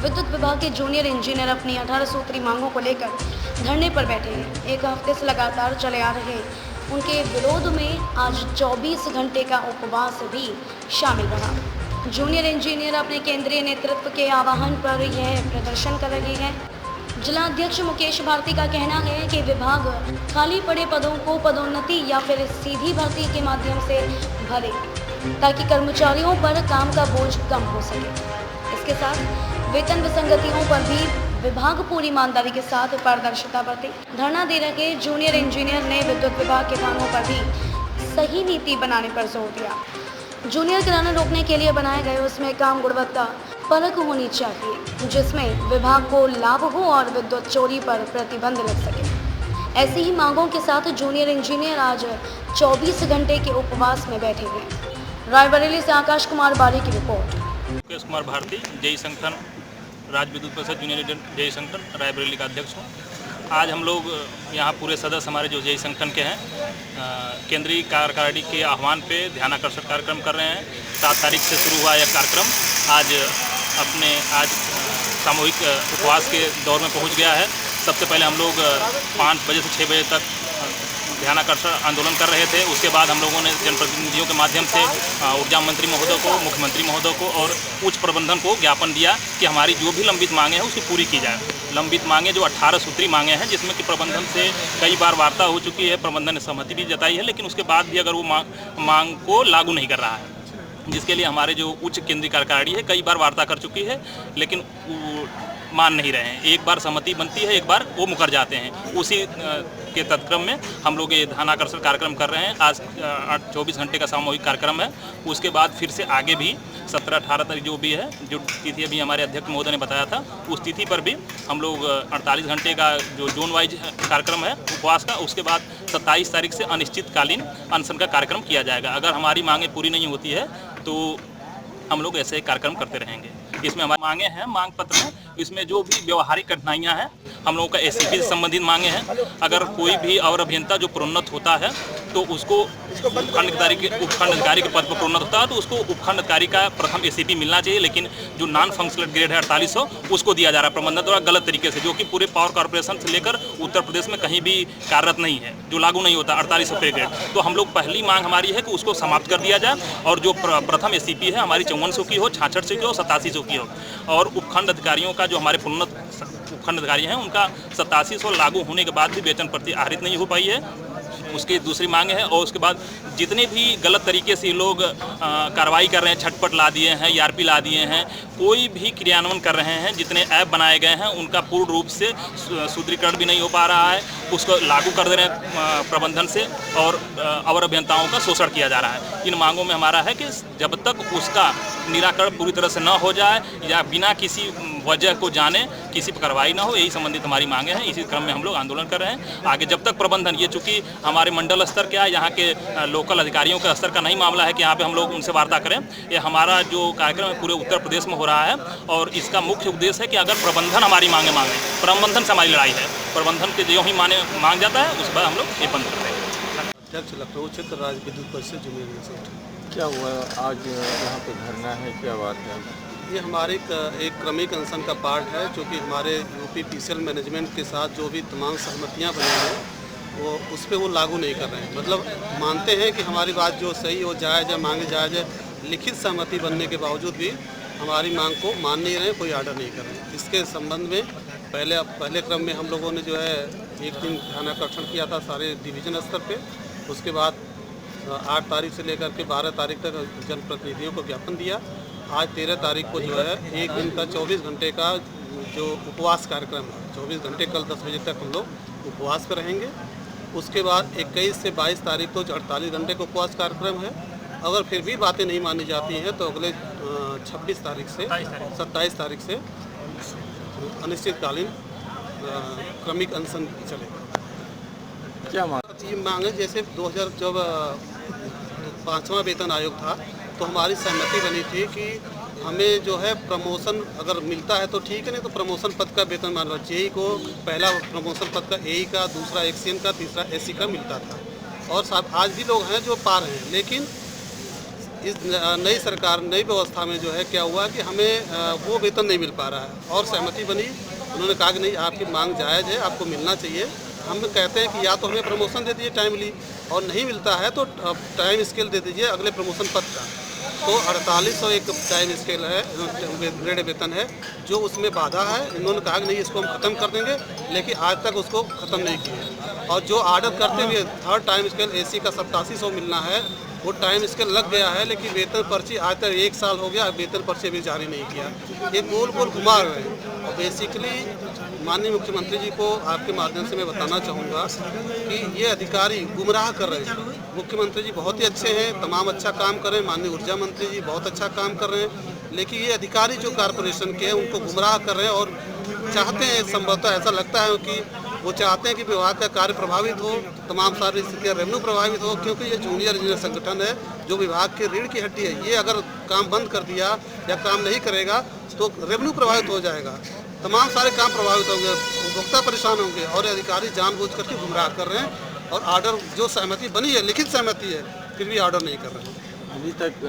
विद्युत विभाग के जूनियर इंजीनियर अपनी 18 सूत्री मांगों को लेकर धरने पर बैठे हैं। एक हफ्ते से लगातार चले आ रहे उनके विरोध में आज 24 घंटे का उपवास भी शामिल रहा। जूनियर इंजीनियर अपने केंद्रीय नेतृत्व के आह्वान पर यह प्रदर्शन कर रहे हैं। जिला अध्यक्ष मुकेश भारती का कहना है कि विभाग खाली पड़े पदों को पदोन्नति या फिर सीधी भर्ती के माध्यम से भरे ताकि कर्मचारियों पर काम का बोझ कम हो सके। इसके साथ वेतन विसंगतियों पर भी विभाग पूरी ईमानदारी के साथ पारदर्शिता बरते। धरना दे रहे जूनियर इंजीनियर ने विद्युत विभाग के कामों पर भी सही नीति बनाने पर जोर दिया। जूनियर किराना रोकने के लिए बनाए गए उसमें काम गुणवत्ता परख होनी चाहिए, जिसमें विभाग को लाभ हो और विद्युत चोरी पर प्रतिबंध लग सके। ऐसी ही मांगों के साथ जूनियर इंजीनियर आज 24 घंटे के उपवास में बैठे हुए। रायबरेली से आकाश कुमार बारी की रिपोर्ट। मुकेश कुमार भारती, जेई संगठन राज्य विद्युत परिषद जूनियर जेई संगठन रायबरेली का अध्यक्ष हूँ। आज हम लोग यहाँ पूरे सदस्य हमारे जो जेई संगठन के हैं केंद्रीय कार्यकारिणी के आह्वान पे ध्यानाकर्षण कार्यक्रम कर रहे हैं। 7 तारीख से शुरू हुआ यह कार्यक्रम आज सामूहिक उपवास के दौर में पहुँच गया है। सबसे पहले हम लोग 5 बजे से 6 बजे तक ध्यानाकर्षण आंदोलन कर रहे थे। उसके बाद हम लोगों ने जनप्रतिनिधियों के माध्यम से ऊर्जा मंत्री महोदय को, मुख्यमंत्री महोदय को और उच्च प्रबंधन को ज्ञापन दिया कि हमारी जो भी लंबित मांगे हैं उसकी पूरी की जाए। लंबित मांगे जो 18 सूत्री मांगे हैं, जिसमें कि प्रबंधन से कई बार वार्ता हो चुकी है, प्रबंधन ने सहमति भी जताई है, लेकिन उसके बाद भी अगर वो मांग को लागू नहीं कर रहा है, जिसके लिए हमारे जो उच्च केंद्रीय कार्यकारिणी है कई बार वार्ता कर चुकी है, लेकिन मान नहीं रहे हैं। एक बार सहमति बनती है, एक बार वो मुकर जाते हैं। उसी के तत्क्रम में हम लोग ये ध्यानाकर्षण कार्यक्रम कर रहे हैं। आज 24 घंटे का सामूहिक कार्यक्रम है। उसके बाद फिर से आगे भी 17-18 तारीख जो भी है, जो तिथि अभी हमारे अध्यक्ष महोदय ने बताया था, उस तिथि पर भी हम लोग 48 घंटे का जो जोन वाइज कार्यक्रम है उपवास का, उसके बाद 27 तारीख से अनिश्चितकालीन अनशन का कार्यक्रम किया जाएगा। अगर हमारी मांगे पूरी नहीं होती है तो हम लोग ऐसे कार्यक्रम करते रहेंगे। इसमें हमारी मांगे हैं, मांग पत्र हैं, इसमें जो भी व्यवहारिक कठिनाइयां हैं, हम लोगों का एसीपी से संबंधित मांगे हैं। अगर कोई भी और अभियंता जो प्रोन्नत होता है तो उसको उपखंड अधिकारी के पद पर प्रोन्नत होता है तो उसको उपखंड अधिकारी का प्रथम एसीपी मिलना चाहिए, लेकिन जो नॉन फंक्शनल ग्रेड है 4800 उसको दिया जा रहा है प्रबंधन द्वारा गलत तरीके से, जो कि पूरे पावर कॉर्पोरेशन से लेकर उत्तर प्रदेश में कहीं भी कार्यरत नहीं है, जो लागू नहीं होता 4800 पे ग्रेड। तो हम लोग पहली मांग हमारी है कि उसको समाप्त कर दिया जाए और जो प्रथम एसीपी है हमारी 5400 की हो, 6600 की हो, 8700 की हो, और उपखंड अधिकारियों का जो हमारे प्रोन्नत उपखंड अधिकारी हैं उनका 8700 लागू होने के बाद भी वेतन प्रति आहरित नहीं हो पाई है। उसकी दूसरी मांग है। और उसके बाद जितने भी गलत तरीके से लोग कार्रवाई कर रहे हैं, छटपट ला दिए हैं, ईआरपी ला दिए हैं, कोई भी क्रियान्वयन कर रहे हैं, जितने ऐप बनाए गए हैं उनका पूर्ण रूप से सुदृढ़ीकरण भी नहीं हो पा रहा है, उसको लागू कर दे रहे हैं प्रबंधन से, और अवर अभियंताओं का शोषण किया जा रहा है। इन मांगों में हमारा है कि जब तक उसका निराकरण पूरी तरह से न हो जाए या बिना किसी वजह को जाने किसी पर कार्रवाई ना हो, यही संबंधित हमारी मांगे हैं। इसी क्रम में हम लोग आंदोलन कर रहे हैं आगे जब तक प्रबंधन, ये चूँकि हमारे मंडल स्तर क्या है, यहाँ के लोकल अधिकारियों के स्तर का नहीं मामला है कि यहाँ पे हम लोग उनसे वार्ता करें। ये हमारा जो कार्यक्रम है पूरे उत्तर प्रदेश में हो रहा है और इसका मुख्य उद्देश्य है कि अगर प्रबंधन हमारी मांगे प्रबंधन से हमारी लड़ाई है, प्रबंधन के जो ही मांग जाता है उसके बाद हम लोग ये बंद करते हैं। अध्यक्ष लखनऊ क्षेत्र राज्य विद्युत परिषद जूनियर संगठन। क्या हुआ आज यहाँ पे धरना है, क्या बात है? ये हमारे एक क्रमिक अनशन का पार्ट है, जो कि हमारे यूपी पीसीएल मैनेजमेंट के साथ जो भी तमाम सहमतियाँ बनी हैं वो उस पर वो लागू नहीं कर रहे हैं। मतलब मानते हैं कि हमारी बात जो सही हो, जायज़ है, मांगे जायज़ है, लिखित सहमति बनने के बावजूद भी हमारी मांग को मान नहीं रहे, कोई आर्डर नहीं कर रहे हैं। इसके संबंध में पहले क्रम में हम लोगों ने जो है एक दिन ध्यानाकर्षण किया था सारे डिवीजन स्तर पे। उसके बाद 8 तारीख से लेकर के 12 तारीख तक जनप्रतिनिधियों को ज्ञापन दिया। आज 13 तारीख को जो है एक दिन का 24 घंटे का जो उपवास कार्यक्रम है, 24 घंटे कल 10 बजे तक हम लोग उपवास पर रहेंगे। उसके बाद 21 से 22 तारीख को 48 घंटे का उपवास कार्यक्रम है। अगर फिर भी बातें नहीं मानी जाती हैं तो अगले 26 तारीख से 27 तारीख से अनिश्चितकालीन क्रमिक अनशन चलेगा। क्या मांग? ये मांगे जैसे 2000 जब 5वां वेतन आयोग था तो हमारी सहमति बनी थी कि हमें जो है प्रमोशन अगर मिलता है तो ठीक है, नहीं तो प्रमोशन पद का वेतन मान लो। जेई को पहला प्रमोशन पद का एई का, दूसरा एक्सीएन का, तीसरा एसी का मिलता था। और साहब आज भी लोग हैं जो पा रहे हैं, लेकिन इस नई सरकार नई व्यवस्था में जो है क्या हुआ कि हमें वो वेतन नहीं मिल पा रहा है और सहमति बनी। उन्होंने कहा कि नहीं, आपकी मांग जायज़ है, आपको मिलना चाहिए। हम कहते हैं कि या तो हमें प्रमोशन दे दीजिए टाइमली, और नहीं मिलता है तो टाइम स्केल दे दीजिए अगले प्रमोशन पद का। तो 4800 एक टाइम स्केल है, ग्रेड वेतन है, जो उसमें बाधा है। इन्होंने कहा कि नहीं, इसको हम ख़त्म कर देंगे, लेकिन आज तक उसको ख़त्म नहीं किया। और जो ऑर्डर करते हुए थर्ड टाइम स्केल एसी का 8700 मिलना है, वो टाइम स्केल लग गया है, लेकिन वेतन पर्ची आज तक 1 साल हो गया, वेतन पर्ची अभी जारी नहीं किया। ये गोल गोल घुमा रहे हैं। और बेसिकली माननीय मुख्यमंत्री जी को आपके माध्यम से मैं बताना चाहूँगा कि ये अधिकारी गुमराह कर रहे हैं। मुख्यमंत्री जी बहुत ही अच्छे हैं, तमाम अच्छा काम कर रहे हैं, माननीय ऊर्जा मंत्री जी बहुत अच्छा काम कर रहे हैं, लेकिन ये अधिकारी जो कॉरपोरेशन के हैं उनको गुमराह कर रहे हैं और चाहते हैं, संभवतः ऐसा लगता है कि वो चाहते हैं कि विभाग का कार्य प्रभावित हो, तमाम सारी स्थितियाँ रेवेन्यू प्रभावित हो, क्योंकि ये जूनियर इंजीनियर संगठन है जो विभाग के रीढ़ की हड्डी है। ये अगर काम बंद कर दिया या काम नहीं करेगा तो रेवेन्यू प्रभावित हो जाएगा, तमाम सारे काम प्रभावित होंगे, उपभोक्ता परेशान होंगे, और अधिकारी जानबूझ करके गुमराह कर रहे हैं। और आर्डर जो सहमति बनी है, लिखित सहमति है, फिर भी आर्डर नहीं कर रहे हैं। अभी तक